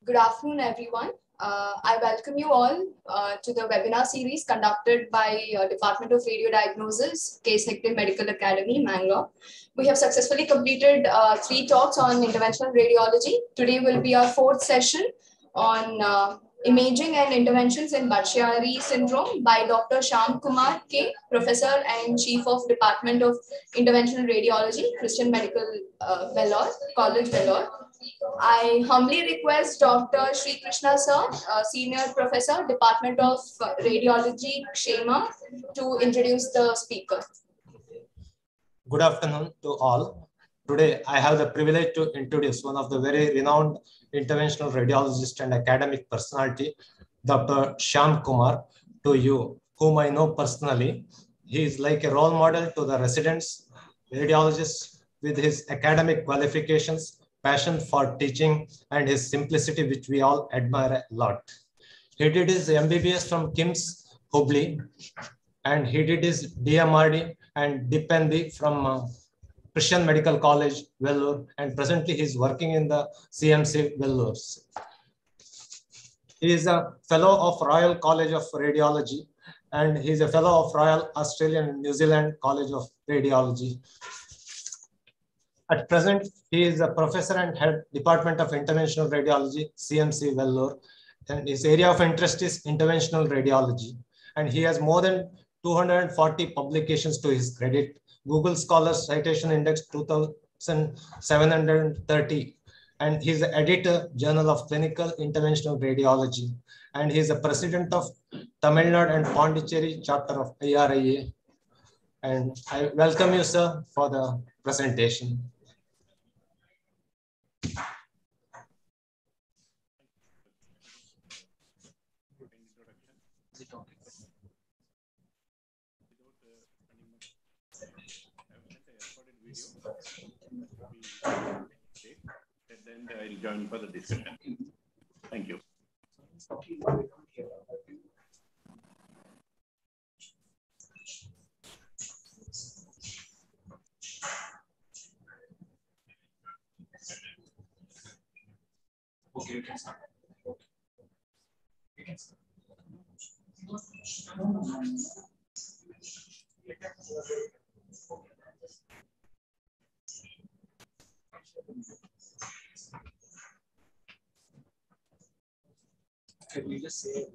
Good afternoon, everyone. I welcome you all to the webinar series conducted by Department of Radiodiagnosis, Case Nitte Medical Academy, Mangalore. We have successfully completed 3 talks on interventional radiology. Today will be our 4th session on imaging and interventions in Budd Chiari Syndrome by Dr. Shyam Kumar K, Professor and Chief of Department of Interventional Radiology, Christian Medical College, Vellore. I humbly request Dr. Sri Krishna Sir, Senior Professor, Department of Radiology, Kshema, to introduce the speaker. Good afternoon to all. Today, I have the privilege to introduce one of the very renowned interventional radiologist and academic personality, Dr. Shyam Kumar, to you, whom I know personally. He is like a role model to the residents, radiologists, with his academic qualifications, passion for teaching, and his simplicity, which we all admire a lot. He did his MBBS from KIMS, Hubli, and he did his DMRD and DPNB from Christian Medical College, Vellore, and presently he is working in the CMC, Vellore. He is a fellow of Royal College of Radiology, and he is a fellow of Royal Australian and New Zealand College of Radiology. At present, he is a professor and head Department of Interventional Radiology, CMC, Vellore, and his area of interest is interventional radiology. And he has more than 240 publications to his credit. Google Scholar Citation Index 2730. And he's the editor, Journal of Clinical Interventional Radiology. And he's the president of Tamil Nadu and Pondicherry chapter of IRIA. And I welcome you, sir, for the presentation. Then I'll join for the discussion. Thank you. Okay, you can start. You can start. Can we just say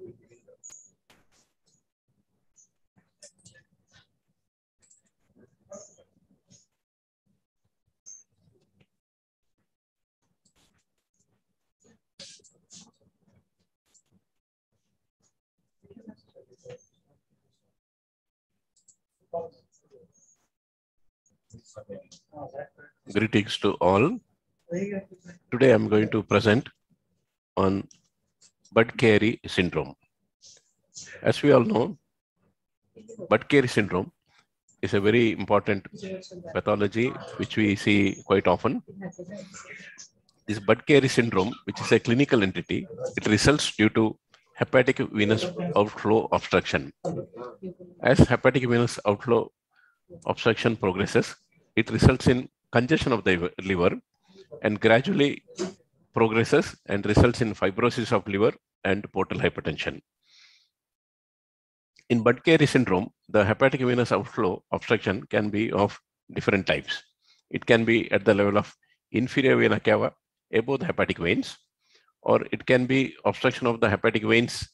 Greetings to all. Today I'm going to present on Budd Chiari Syndrome. As we all know, Budd Chiari Syndrome is a very important pathology which we see quite often. This Budd Chiari Syndrome, which is a clinical entity, it results due to hepatic venous outflow obstruction. As hepatic venous outflow obstruction progresses, it results in congestion of the liver and gradually progresses and results in fibrosis of liver and portal hypertension. In Budd Chiari syndrome, the hepatic venous outflow obstruction can be of different types. It can be at the level of inferior vena cava above the hepatic veins, or it can be obstruction of the hepatic veins,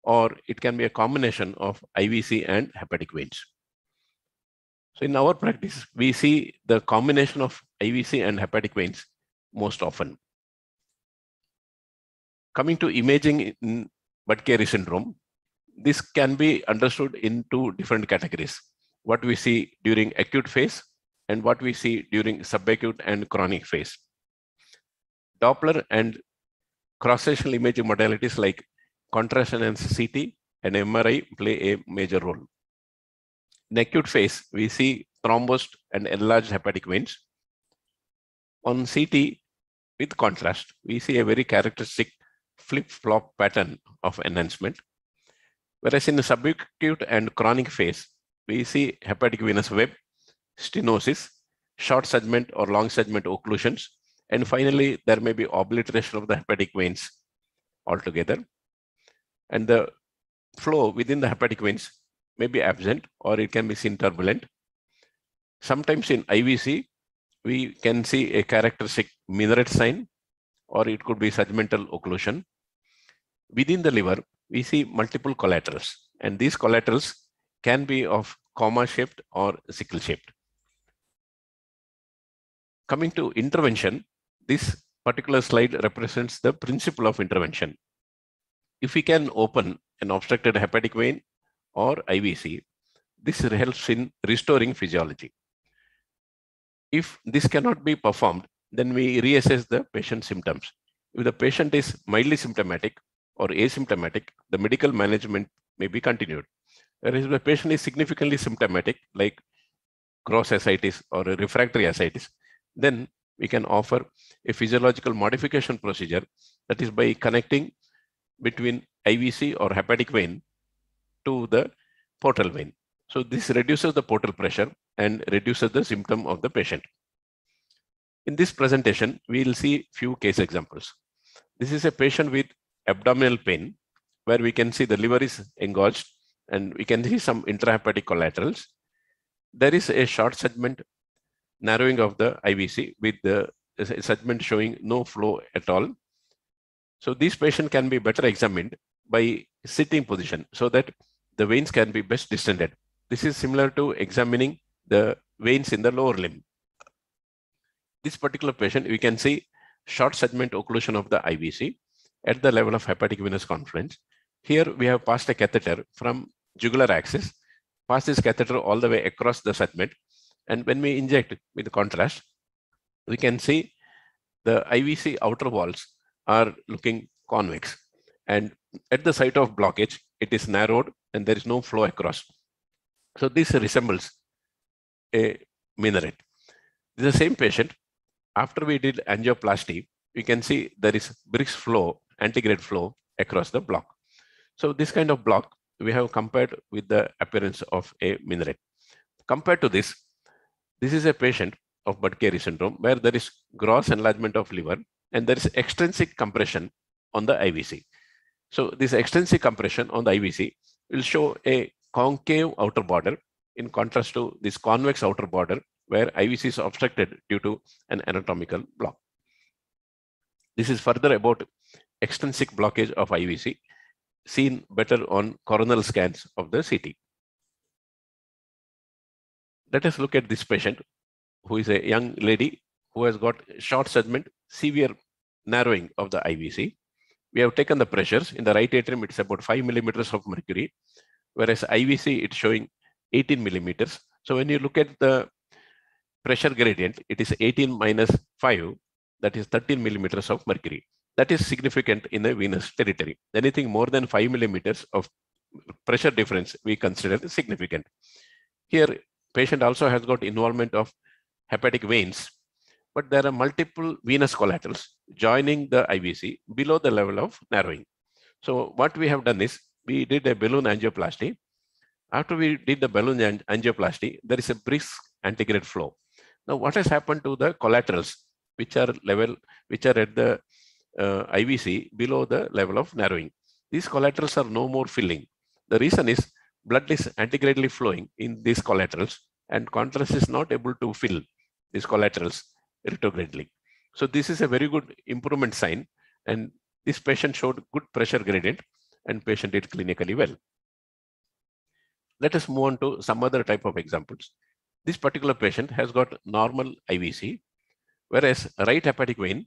or it can be a combination of IVC and hepatic veins. So in our practice, we see the combination of IVC and hepatic veins most often. Coming to imaging in Budd Chiari syndrome, this can be understood in 2 different categories. What we see during acute phase and what we see during subacute and chronic phase. Doppler and cross-sectional imaging modalities like contrast enhanced CT and MRI play a major role. In acute phase, we see thrombosed and enlarged hepatic veins. On CT, with contrast, we see a very characteristic flip-flop pattern of enhancement. Whereas in the subacute and chronic phase, we see hepatic venous web, stenosis, short segment or long segment occlusions, And finally, there may be obliteration of the hepatic veins altogether. And the flow within the hepatic veins may be absent, or it can be seen turbulent. Sometimes in IVC, we can see a characteristic minaret sign, or it could be segmental occlusion. Within the liver, we see multiple collaterals, and these collaterals can be of comma-shaped or sickle-shaped. Coming to intervention, this particular slide represents the principle of intervention. If we can open an obstructed hepatic vein or IVC, this helps in restoring physiology. If this cannot be performed, then we reassess the patient's symptoms. If the patient is mildly symptomatic or asymptomatic, the medical management may be continued. Whereas if the patient is significantly symptomatic, like gross ascites or a refractory ascites, then we can offer a physiological modification procedure, that is by connecting between IVC or hepatic vein to the portal vein. So this reduces the portal pressure and reduces the symptom of the patient. In this presentation, we will see few case examples. This is a patient with abdominal pain, where we can see the liver is engorged and we can see some intrahepatic collaterals. There is a short segment narrowing of the IVC with the segment showing no flow at all. So this patient can be better examined by sitting position so that the veins can be best distended. This is similar to examining the veins in the lower limb. This particular patient, we can see short segment occlusion of the IVC at the level of hepatic venous confluence. Here we have passed a catheter from jugular axis, pass this catheter all the way across the segment. And when we inject with contrast, we can see the IVC outer walls are looking convex. And at the site of blockage, it is narrowed and there is no flow across. So this resembles a minaret. The same patient, after we did angioplasty, we can see there is brisk flow, antegrade flow across the block. So this kind of block we have compared with the appearance of a minaret. Compared to this is a patient of Budd Chiari syndrome where there is gross enlargement of liver and there is extrinsic compression on the IVC. So this extrinsic compression on the IVC will show a concave outer border in contrast to this convex outer border where IVC is obstructed due to an anatomical block. This is further about extrinsic blockage of IVC, seen better on coronal scans of the CT. Let us look at this patient who is a young lady who has got short segment, severe narrowing of the IVC. We have taken the pressures. In the right atrium, it's about 5 millimeters of mercury, whereas IVC, it's showing 18 millimeters. So when you look at the pressure gradient, it is 18 minus 5, that is 13 millimeters of mercury. That is significant in the venous territory. Anything more than 5 millimeters of pressure difference, we consider significant. Here, patient also has got involvement of hepatic veins, but there are multiple venous collaterals joining the IVC below the level of narrowing. So what we have done is, we did a balloon angioplasty. After we did the balloon angioplasty, there is a brisk antegrade flow. Now, what has happened to the collaterals, which are at the IVC below the level of narrowing? These collaterals are no more filling. The reason is blood is antegradally flowing in these collaterals, and contrast is not able to fill these collaterals retrogradely. So this is a very good improvement sign, and this patient showed good pressure gradient and patient did clinically well. Let us move on to some other type of examples. This particular patient has got normal IVC, whereas right hepatic vein,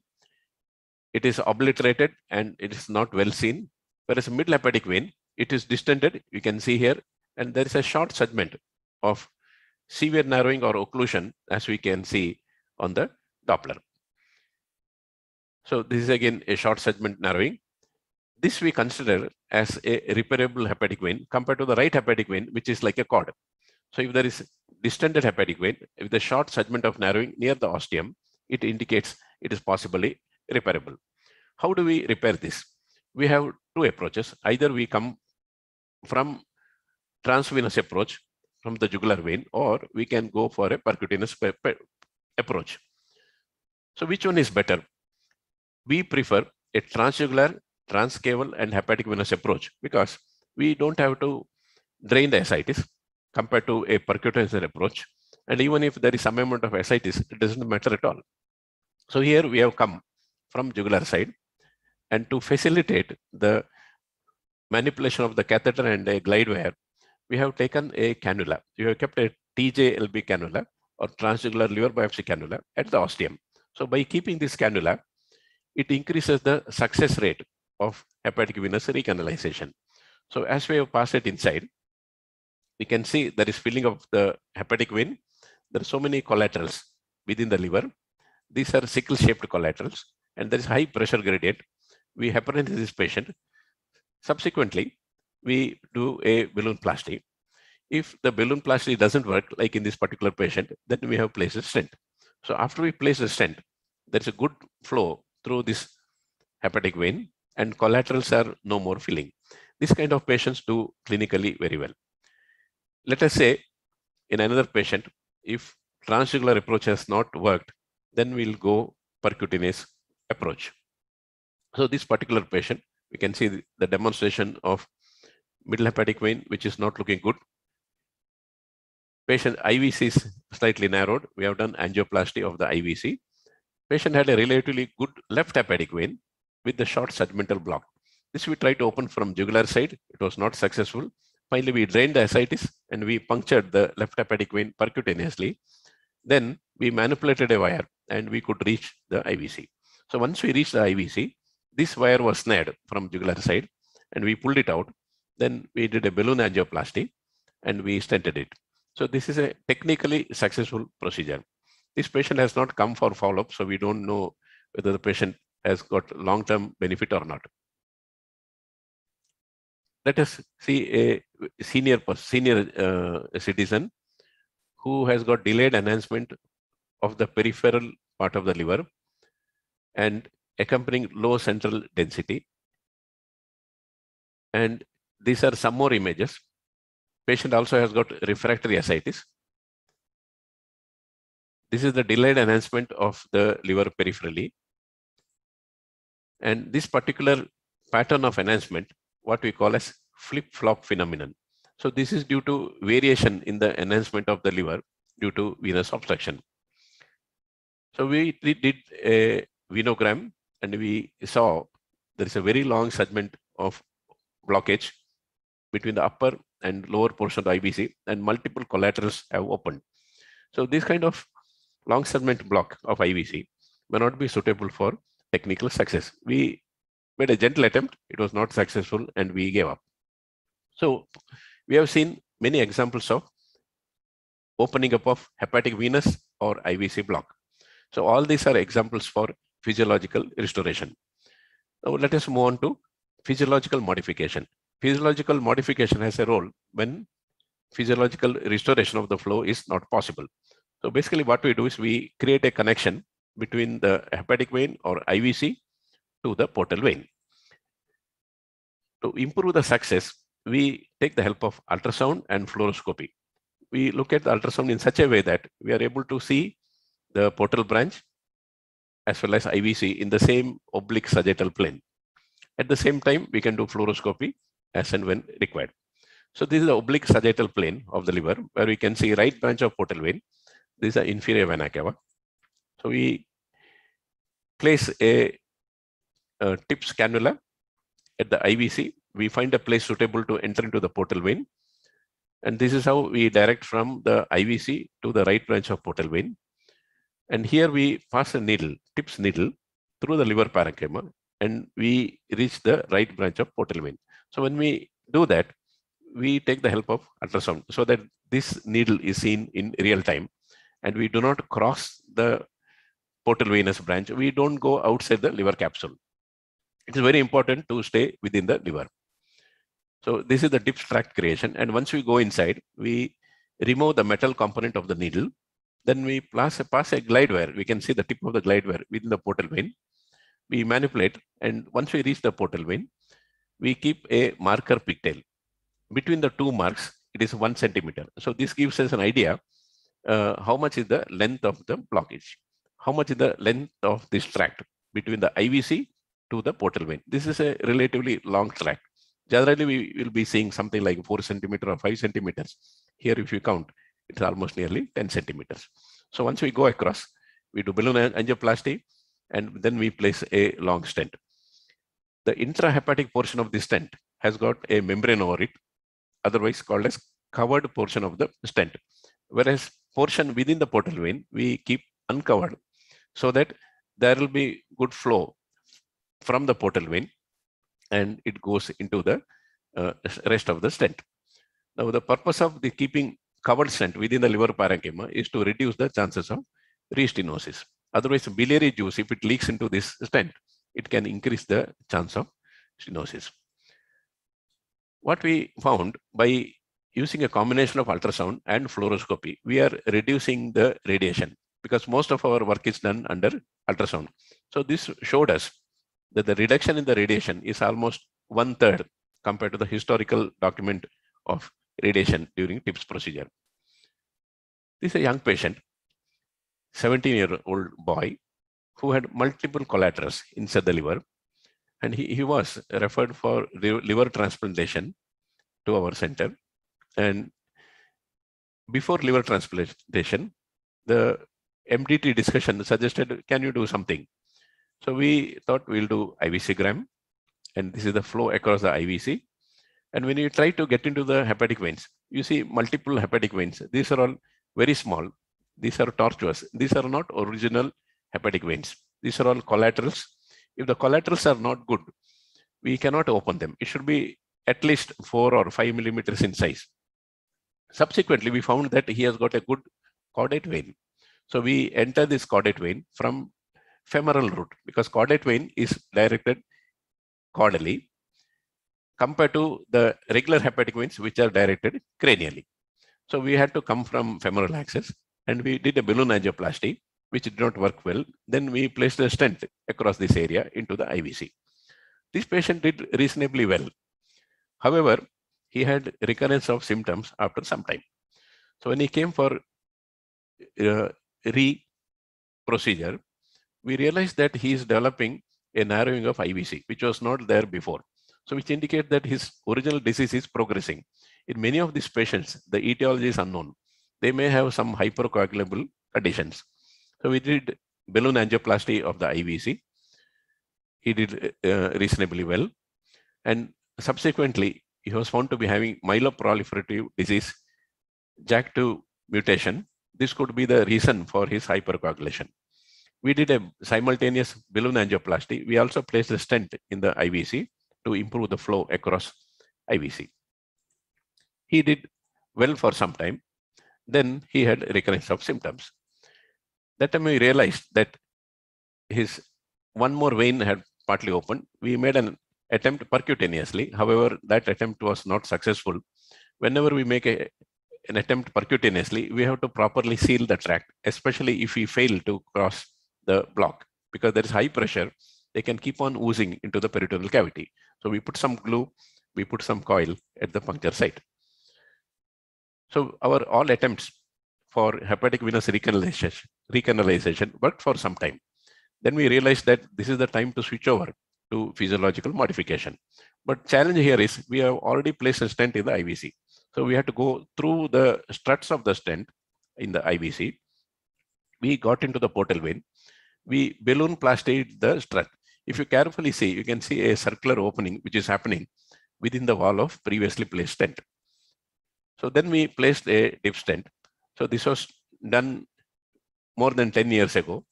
it is obliterated and it is not well seen, whereas middle hepatic vein, it is distended, you can see here, and there is a short segment of severe narrowing or occlusion, as we can see on the Doppler. So this is again a short segment narrowing. This we consider as a repairable hepatic vein compared to the right hepatic vein, which is like a cord. So if there is distended hepatic vein with a short segment of narrowing near the ostium, it indicates it is possibly repairable. How do we repair this? We have two approaches. Either we come from transvenous approach from the jugular vein, or we can go for a percutaneous approach. So which one is better? We prefer a transjugular, transcaval, and hepatic venous approach because we don't have to drain the ascites compared to a percutaneous approach. And even if there is some amount of ascites, it doesn't matter at all. So here we have come from jugular side, and to facilitate the manipulation of the catheter and a glide wire, we have taken a cannula. We have kept a TJLB cannula or transjugular liver biopsy cannula at the ostium. So by keeping this cannula, it increases the success rate of hepatic venous recanalization. So as we have passed it inside, we can see there is filling of the hepatic vein. There are so many collaterals within the liver. These are sickle-shaped collaterals, and there is high pressure gradient. We heparinize this patient. Subsequently, we do a balloonplasty. If the balloonplasty doesn't work, like in this particular patient, then we have placed a stent. So after we place the stent, there's a good flow through this hepatic vein, and collaterals are no more filling. This kind of patients do clinically very well. Let us say in another patient, if transjugular approach has not worked, then we'll go percutaneous approach. So this particular patient, we can see the demonstration of middle hepatic vein, which is not looking good. Patient IVC is slightly narrowed. We have done angioplasty of the IVC. Patient had a relatively good left hepatic vein with the short segmental block. This we tried to open from jugular side. It was not successful. Finally, we drained the ascites and we punctured the left hepatic vein percutaneously. Then we manipulated a wire and we could reach the IVC. So once we reached the IVC, this wire was snared from jugular side and we pulled it out. Then we did a balloon angioplasty and we stented it. So this is a technically successful procedure. This patient has not come for follow-up, so we don't know whether the patient has got long-term benefit or not. Let us see a senior citizen who has got delayed enhancement of the peripheral part of the liver and accompanying low central density. And these are some more images. Patient also has got refractory ascites. This is the delayed enhancement of the liver peripherally. And this particular pattern of enhancement, what we call as flip-flop phenomenon. So this is due to variation in the enhancement of the liver due to venous obstruction. So we did a venogram and we saw there is a very long segment of blockage between the upper and lower portion of the IVC and multiple collaterals have opened. So this kind of long segment block of IVC may not be suitable for technical success. We made a gentle attempt, it was not successful and we gave up. So we have seen many examples of opening up of hepatic venous or IVC block. So all these are examples for physiological restoration. Now let us move on to physiological modification. Physiological modification has a role when physiological restoration of the flow is not possible. So basically what we do is we create a connection between the hepatic vein or IVC to the portal vein. To improve the success, we take the help of ultrasound and fluoroscopy. We look at the ultrasound in such a way that we are able to see the portal branch as well as IVC in the same oblique sagittal plane. At the same time, we can do fluoroscopy as and when required. So this is the oblique sagittal plane of the liver where we can see right branch of portal vein. This is the inferior vena cava. So we place a tips cannula at the IVC. We find a place suitable to enter into the portal vein. And this is how we direct from the IVC to the right branch of portal vein. And here we pass a needle, tips needle, through the liver parenchyma, and we reach the right branch of portal vein. So when we do that, we take the help of ultrasound so that this needle is seen in real time and we do not cross the portal venous branch. We don't go outside the liver capsule. It is very important to stay within the liver. So this is the tips tract creation. And once we go inside, we remove the metal component of the needle. Then we pass a glide wire. We can see the tip of the glide wire within the portal vein. We manipulate, and once we reach the portal vein, we keep a marker pigtail. Between the two marks, it is 1 centimeter. So this gives us an idea how much is the length of the blockage. how much is the length of this tract between the IVC to the portal vein. This is a relatively long tract. Generally, we will be seeing something like 4 centimeters or 5 centimeters. Here, if you count, it's almost nearly 10 centimeters. So once we go across, we do balloon angioplasty, and then we place a long stent. The intrahepatic portion of the stent has got a membrane over it, otherwise called as covered portion of the stent. Whereas portion within the portal vein, we keep uncovered so that there will be good flow from the portal vein and it goes into the rest of the stent. Now, the purpose of the keeping covered stent within the liver parenchyma is to reduce the chances of restenosis. Otherwise, biliary juice, if it leaks into this stent, it can increase the chance of stenosis. What we found by using a combination of ultrasound and fluoroscopy, we are reducing the radiation because most of our work is done under ultrasound. So this showed us that the reduction in the radiation is almost 1/3 compared to the historical document of radiation during TIPS procedure. This is a young patient, 17-year-old boy, who had multiple collaterals inside the liver, and he was referred for liver transplantation to our center. And before liver transplantation, the MDT discussion suggested, can you do something? So we thought we'll do IVC-gram, and this is the flow across the IVC. And when you try to get into the hepatic veins, you see multiple hepatic veins. These are all very small. These are tortuous. These are not original hepatic veins. These are all collaterals. If the collaterals are not good, we cannot open them. It should be at least 4 or 5 millimeters in size. Subsequently, we found that he has got a good caudate vein. So we enter this caudate vein from femoral route because caudate vein is directed caudally compared to the regular hepatic veins which are directed cranially. So we had to come from femoral axis and we did a balloon angioplasty, which did not work well. Then we placed a stent across this area into the IVC. This patient did reasonably well. However, he had recurrence of symptoms after some time. So when he came for re-procedure, we realized that he is developing a narrowing of IVC, which was not there before. So which indicates that his original disease is progressing. In many of these patients, the etiology is unknown. They may have some hypercoagulable conditions. So we did balloon angioplasty of the IVC. He did reasonably well. And subsequently, he was found to be having myeloproliferative disease, JAK2 mutation. This could be the reason for his hypercoagulation. We did a simultaneous balloon angioplasty. We also placed a stent in the IVC to improve the flow across IVC. He did well for some time. Then he had recurrence of symptoms. That time we realized that his one more vein had partly opened. We made an attempt percutaneously. However, that attempt was not successful. Whenever we make an attempt percutaneously, we have to properly seal the tract, especially if we fail to cross the block, because there is high pressure. They can keep on oozing into the peritoneal cavity. So we put some glue, we put some coil at the puncture site. So our all attempts for hepatic venous recanalization worked for some time. Then we realized that this is the time to switch over to physiological modification. But challenge here is we have already placed a stent in the IVC. So we had to go through the struts of the stent in the IVC. We got into the portal vein. We balloon plastied the strut. If you carefully see, you can see a circular opening which is happening within the wall of previously placed stent. So then we placed a dip stent. So this was done more than 10 years ago.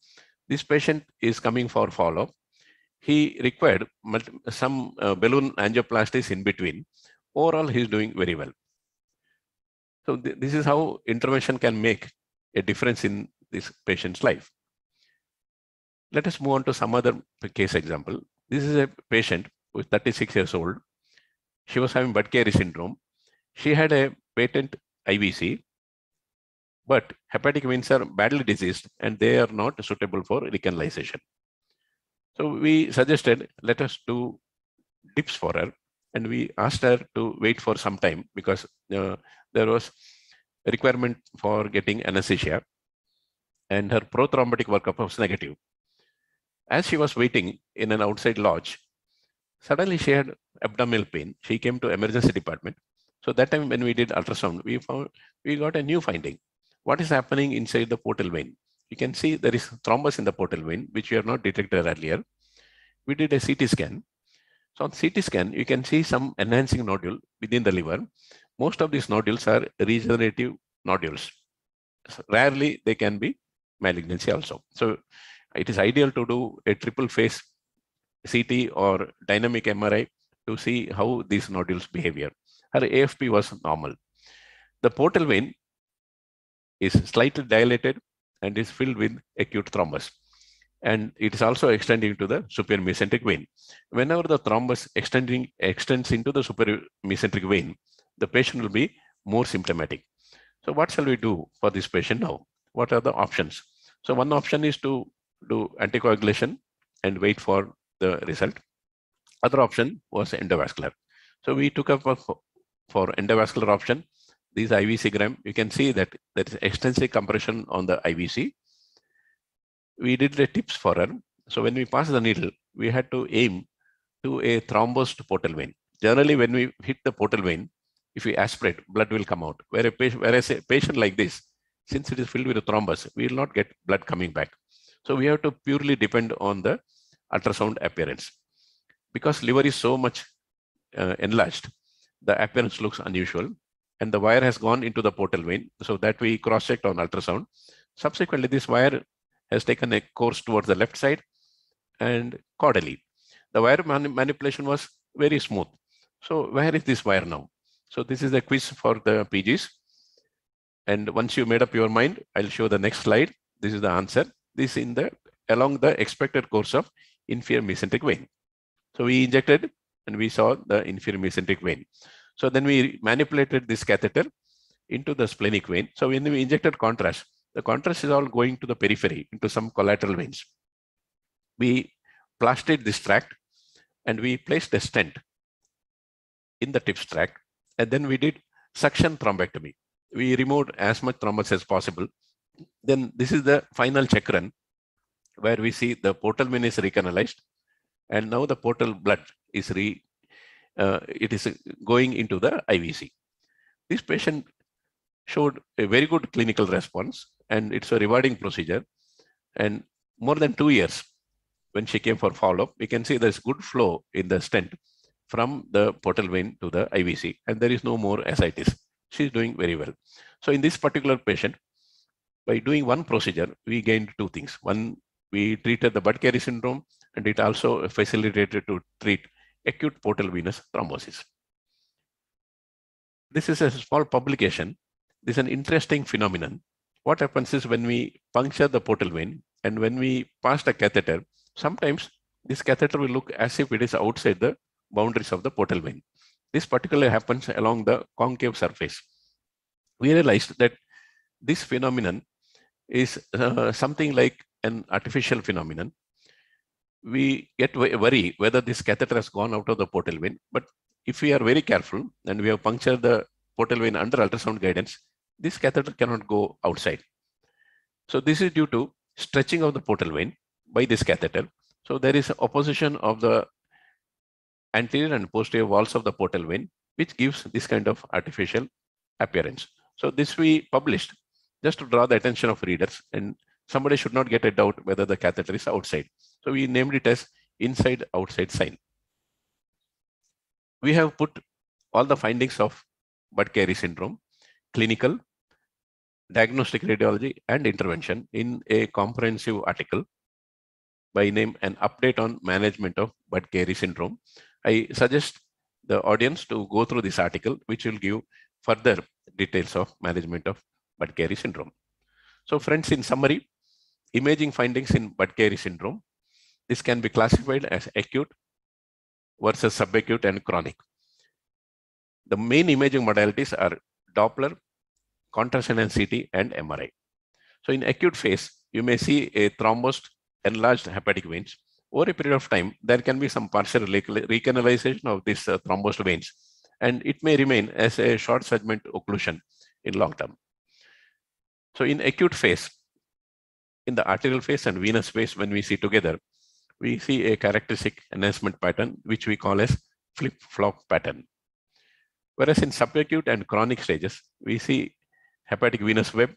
This patient is coming for follow-up. He required some balloon angioplasties in between. Overall, he's doing very well. So this is how intervention can make a difference in this patient's life. Let us move on to some other case example. This is a patient who is 36 years old. She was having Budd Chiari Syndrome. She had a patent IVC, but hepatic veins are badly diseased and they are not suitable for recanalization. So we suggested, let us do dips for her, and we asked her to wait for some time because there was a requirement for getting anesthesia. and her prothrombotic workup was negative. As she was waiting in an outside lodge, suddenly she had abdominal pain. She came to emergency department. So that time when we did ultrasound, we got a new finding. What is happening inside the portal vein? You can see there is thrombus in the portal vein, which we have not detected earlier. We did a CT scan. So on CT scan, you can see some enhancing nodule within the liver. Most of these nodules are regenerative nodules. So rarely they can be malignancy also. So it is ideal to do a triple phase CT or dynamic MRI to see how these nodules behave here. Her AFP was normal. The portal vein is slightly dilated and is filled with acute thrombus. And it is also extending to the superior mesenteric vein. Whenever the thrombus extends into the superior mesenteric vein, the patient will be more symptomatic. So what shall we do for this patient now? What are the options? So one option is to do anticoagulation and wait for the result. Other option was endovascular. So we took up for endovascular option. These IVC gram, you can see that there is extensive compression on the IVC. We did the tips for her. So when we pass the needle, we had to aim to a thrombosed portal vein. Generally, when we hit the portal vein, if we aspirate, blood will come out. Whereas a patient like this, since it is filled with a thrombus, we will not get blood coming back. So we have to purely depend on the ultrasound appearance. Because liver is so much enlarged, the appearance looks unusual, and the wire has gone into the portal vein, so that we cross-checked on ultrasound. Subsequently, this wire has taken a course towards the left side and caudally. The wire manipulation was very smooth. So where is this wire now? So this is the quiz for the PGs. And once you made up your mind, I'll show the next slide. This is the answer. This in the along the expected course of inferior mesenteric vein. So we injected and we saw the inferior mesenteric vein. So then we manipulated this catheter into the splenic vein. So when we injected contrast, the contrast is all going to the periphery into some collateral veins. We plastered this tract and we placed a stent in the tips tract, and then we did suction thrombectomy. We removed as much thrombus as possible. Then this is the final check run where we see the portal vein is recanalized, and now the portal blood is going into the IVC. This patient showed a very good clinical response, and it's a rewarding procedure. And more than 2 years, when she came for follow-up, we can see there's good flow in the stent from the portal vein to the IVC, and there is no more ascites. She's doing very well. So in this particular patient, by doing one procedure, we gained two things. One, we treated the Budd Chiari syndrome, and it also facilitated to treat acute portal venous thrombosis. This is a small publication. This is an interesting phenomenon. What happens is when we puncture the portal vein and when we pass the catheter, sometimes this catheter will look as if it is outside the boundaries of the portal vein. This particularly happens along the concave surface. We realized that this phenomenon is something like an artificial phenomenon. We get worried whether this catheter has gone out of the portal vein, but if we are very careful and we have punctured the portal vein under ultrasound guidance, this catheter cannot go outside. So this is due to stretching of the portal vein by this catheter. So there is opposition of the anterior and posterior walls of the portal vein, which gives this kind of artificial appearance. So this we published just to draw the attention of readers, and somebody should not get a doubt whether the catheter is outside. So we named it as inside-outside sign. We have put all the findings of Budd Chiari syndrome, clinical, diagnostic radiology, and intervention in a comprehensive article by name An Update on Management of Budd Chiari Syndrome. I suggest the audience to go through this article, which will give further details of management of Budd Chiari syndrome. So friends, in summary, imaging findings in Budd Chiari syndrome, this can be classified as acute versus subacute and chronic. The main imaging modalities are Doppler, contrast-enhanced CT, and MRI. So in acute phase, you may see a thrombosed, enlarged hepatic veins. Over a period of time, there can be some partial recanalization of these thrombosed veins, and it may remain as a short segment occlusion in long term. So in acute phase, in the arterial phase and venous phase, when we see together, we see a characteristic enhancement pattern, which we call as flip-flop pattern. Whereas in subacute and chronic stages, we see hepatic venous web,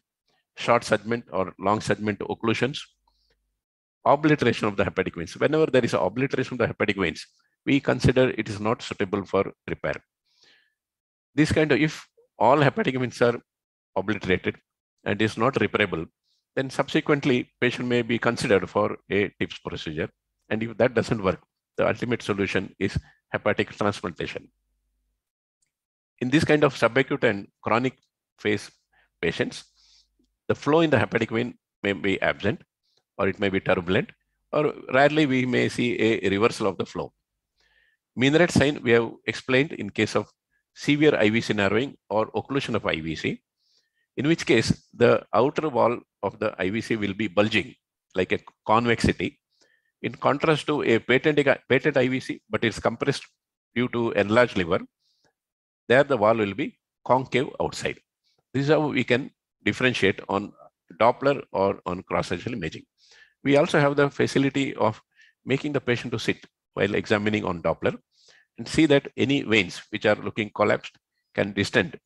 short segment or long segment occlusions, obliteration of the hepatic veins. Whenever there is an obliteration of the hepatic veins, we consider it is not suitable for repair. This kind of, if all hepatic veins are obliterated and is not repairable, then subsequently patient may be considered for a TIPS procedure. And if that doesn't work, the ultimate solution is hepatic transplantation. In this kind of subacute and chronic phase patients, the flow in the hepatic vein may be absent, or it may be turbulent, or rarely we may see a reversal of the flow. Minaret sign we have explained in case of severe IVC narrowing or occlusion of IVC, in which case the outer wall of the IVC will be bulging like a convexity, in contrast to a patent IVC, but it's compressed due to enlarged liver. There the wall will be concave outside. This is how we can differentiate on Doppler or on cross-sectional imaging. We also have the facility of making the patient to sit while examining on Doppler and see that any veins which are looking collapsed can distend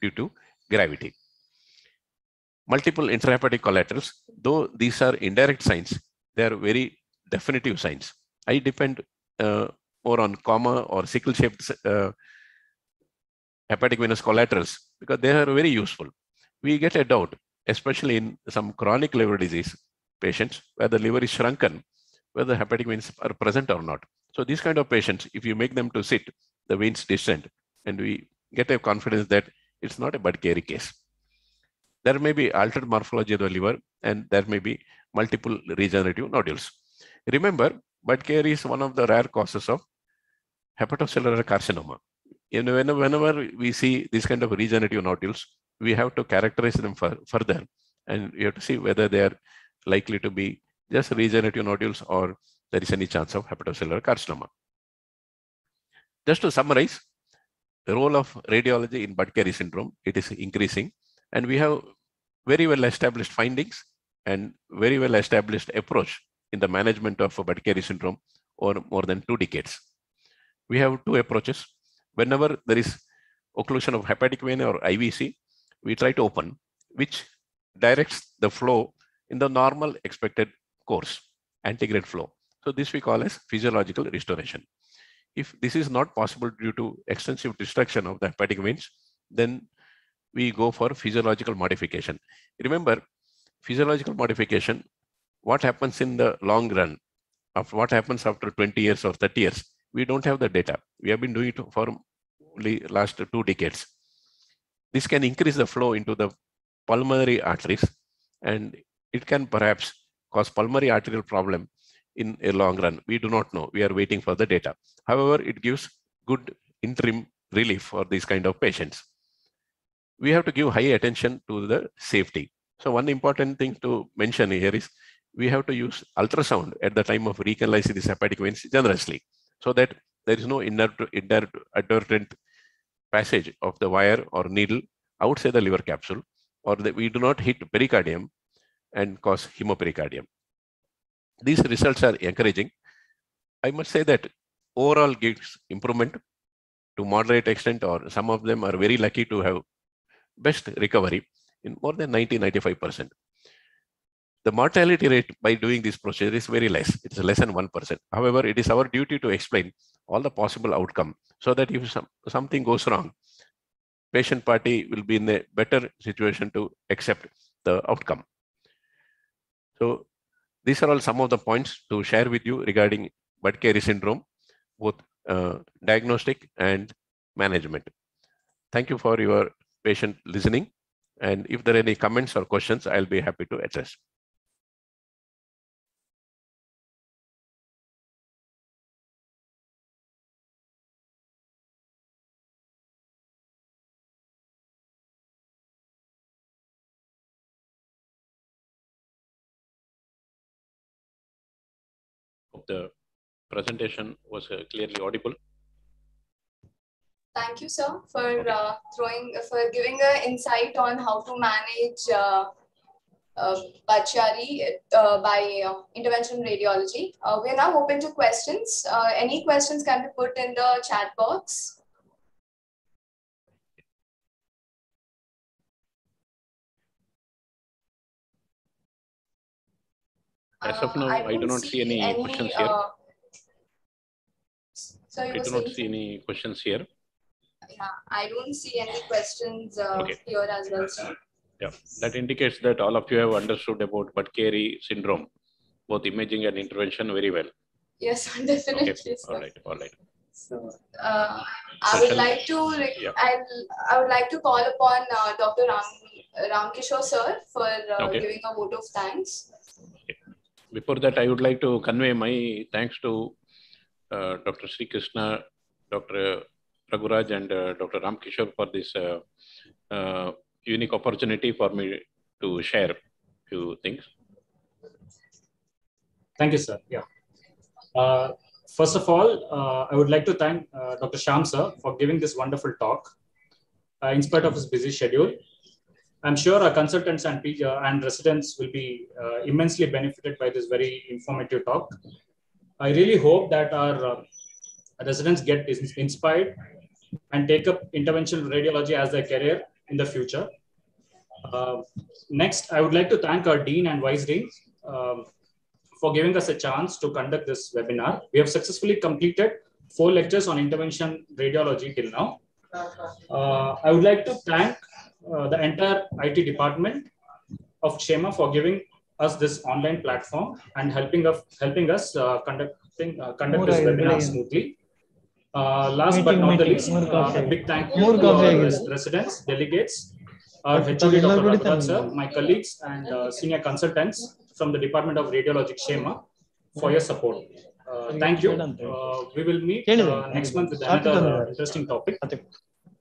due to gravity. Multiple intrahepatic collaterals, though these are indirect signs, they are very definitive signs. I depend more on comma or sickle-shaped hepatic venous collaterals because they are very useful. We get a doubt, especially in some chronic liver disease patients where the liver is shrunken, whether hepatic veins are present or not. So these kind of patients, if you make them to sit, the veins descend, and we get a confidence that it's not a Budkhary case. There may be altered morphology of the liver, and there may be multiple regenerative nodules. Remember, Budkhary is one of the rare causes of hepatocellular carcinoma. Whenever we see this kind of regenerative nodules, we have to characterize them further, and we have to see whether they are likely to be just regenerative nodules or there is any chance of hepatocellular carcinoma. Just to summarize, the role of radiology in Budd-Chiari syndrome, it is increasing, and we have very well established findings and very well established approach in the management of Budd-Chiari syndrome over more than 2 decades. We have 2 approaches. Whenever there is occlusion of hepatic vein or IVC, we try to open, which directs the flow in the normal expected course, antegrade flow. So this we call as physiological restoration. If this is not possible due to extensive destruction of the hepatic veins, then we go for physiological modification. Remember, physiological modification, what happens in the long run, of what happens after 20 years or 30 years, we don't have the data. We have been doing it for only last 2 decades. This can increase the flow into the pulmonary arteries, and it can perhaps cause pulmonary arterial problem in a long run. We do not know. We are waiting for the data. However, it gives good interim relief for these kind of patients. We have to give high attention to the safety. So one important thing to mention here is we have to use ultrasound at the time of recanalizing these hepatic veins generously, so that there is no inadvertent passage of the wire or needle outside the liver capsule, or that we do not hit pericardium and cause hemopericardium. These results are encouraging. I must say that overall gives improvement to moderate extent, or some of them are very lucky to have best recovery in more than 90-95%. The mortality rate by doing this procedure is very less. It's less than 1%. However, it is our duty to explain all the possible outcome so that if something goes wrong, patient party will be in a better situation to accept the outcome. So these are all some of the points to share with you regarding Budd-Chiari syndrome, both diagnostic and management. Thank you for your patient listening. And if there are any comments or questions, I'll be happy to address. The presentation was clearly audible. Thank you, sir, for giving an insight on how to manage Budd Chiari by Intervention Radiology. We are now open to questions. Any questions can be put in the chat box. As of now, I do not see any questions here. I do not see any questions here. Yeah, I don't see any questions here as well, sir. Yeah, that indicates that all of you have understood about Budd Chiari syndrome, both imaging and intervention very well. Yes, definitely. Okay. All right, all right. So, I would like to call upon Dr. Ramkishore sir for giving a vote of thanks. Okay. Before that, I would like to convey my thanks to Dr. Sri Krishna, Dr. Raguraj, and Dr. Ramkishore for this unique opportunity for me to share a few things. Thank you, sir. Yeah. First of all, I would like to thank Dr. Shyam sir for giving this wonderful talk in spite of his busy schedule. I'm sure our consultants and residents will be immensely benefited by this very informative talk. I really hope that our residents get inspired and take up interventional radiology as their career in the future. Next, I would like to thank our Dean and Vice Dean for giving us a chance to conduct this webinar. We have successfully completed 4 lectures on intervention radiology till now. I would like to thank the entire IT department of CHEMA for giving us this online platform and helping us conduct this webinar smoothly. Last but not the least, a big thank you to our residents, delegates, our HOD Dr. Raghunath sir, my colleagues and senior consultants from the Department of Radiology CHEMA for your support. Thank you. We will meet next month with another interesting topic.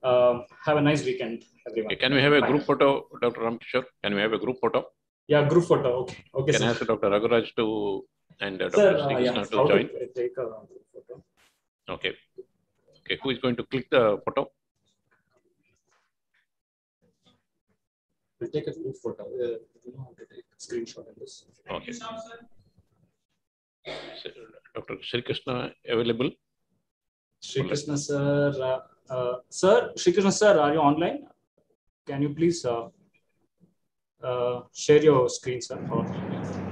Have a nice weekend, everyone. Okay, can we have a group photo, Dr. Ramkishore? Can we have a group photo? Yeah, group photo. Okay. Okay. Can I ask Dr. Raguraj to and Dr. Sri Krishna to join? Take a group photo. Okay. Okay. Who is going to click the photo? We'll take a group photo. You know how to take a screenshot of this. Okay. So, Dr. Sri Krishna available? Sri Krishna sir. Sir, Sri Krishna sir, are you online? Can you please share your screen, sir, or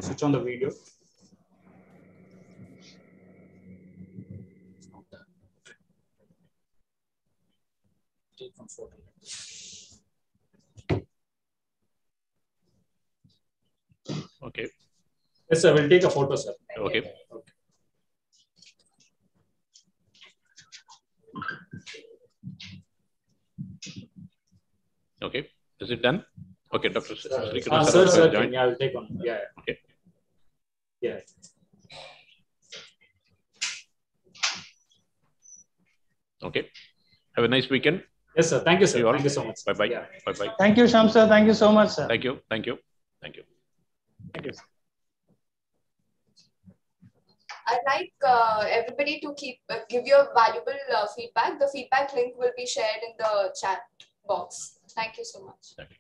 switch on the video? Take one photo. Okay. Yes, sir. We'll take a photo, sir. Okay. Okay. Is it done? Okay, Dr. Sri Krishna sir, join. yeah, I'll take one. Yeah. Okay. Yeah. Okay. Have a nice weekend. Yes, sir. Thank you, sir. Thank you so much. Bye bye. Yeah. Bye bye. Thank you, Shyam sir. Thank you so much, sir. Thank you. Thank you. Thank you. Thank you. I'd like everybody to give your valuable feedback. The feedback link will be shared in the chat box. Thank you so much. Thank you.